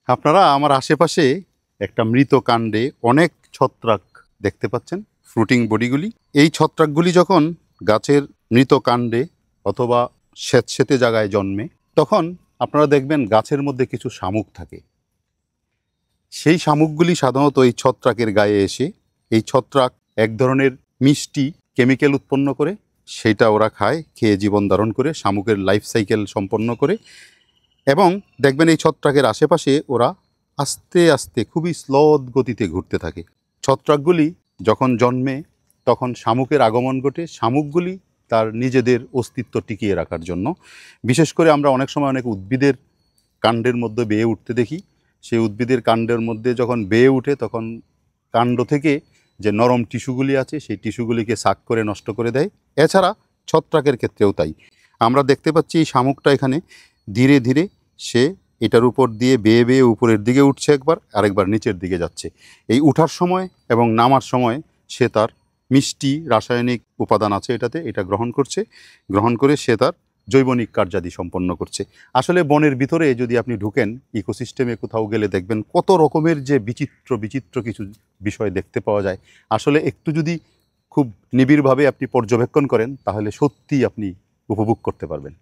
আপনারা আমার আশেপাশে একটা মৃত কাণ্ডে অনেক ছত্রাক দেখতে পাচ্ছেন, ফ্রুটিং বডিগুলি। এই ছত্রাকগুলি যখন গাছের মৃত কাণ্ডে অথবা স্যাঁতসেঁতে জায়গায় জন্মে, তখন আপনারা দেখবেন গাছের মধ্যে কিছু শামুক থাকে। সেই শামুকগুলি সাধারণত এই ছত্রাকের গায়ে এসে এই ছত্রাক এক ধরনের মিষ্টি কেমিক্যাল উৎপন্ন করে, সেইটা ওরা খায়, খেয়ে জীবন ধারণ করে, শামুকের লাইফ সাইকেল সম্পন্ন করে। এবং দেখবেন এই ছত্রাকের আশেপাশে ওরা আস্তে আস্তে খুবই স্লোদ গতিতে ঘুরতে থাকে। ছত্রাকগুলি যখন জন্মে তখন শামুকের আগমন ঘটে, শামুকগুলি তার নিজেদের অস্তিত্ব টিকিয়ে রাখার জন্য। বিশেষ করে আমরা অনেক সময় অনেক উদ্ভিদের কাণ্ডের মধ্যে বেয়ে উঠতে দেখি। সেই উদ্ভিদের কাণ্ডের মধ্যে যখন বেয়ে উঠে তখন কাণ্ড থেকে যে নরম টিস্যুগুলি আছে সেই টিস্যুগুলিকে সাক করে নষ্ট করে দেয়। এছাড়া ছত্রাকের ক্ষেত্রেও তাই। আমরা দেখতে পাচ্ছি এই শামুকটা এখানে ধীরে ধীরে সে এটার উপর দিয়ে বেয়ে বেয়ে উপরের দিকে উঠছে, একবার আরেকবার নিচের দিকে যাচ্ছে। এই উঠার সময় এবং নামার সময় সে তার মিষ্টি রাসায়নিক উপাদান আছে এটাতে, এটা গ্রহণ করে সে তার জৈবনিক কার্যাদি সম্পন্ন করছে। আসলে বনের ভিতরে যদি আপনি ঢুকেন, ইকোসিস্টেমে কোথাও গেলে দেখবেন কত রকমের যে বিচিত্র বিচিত্র কিছু বিষয় দেখতে পাওয়া যায়। আসলে একটু যদি খুব নিবিড়ভাবে আপনি পর্যবেক্ষণ করেন তাহলে সত্যিই আপনি উপভোগ করতে পারবেন।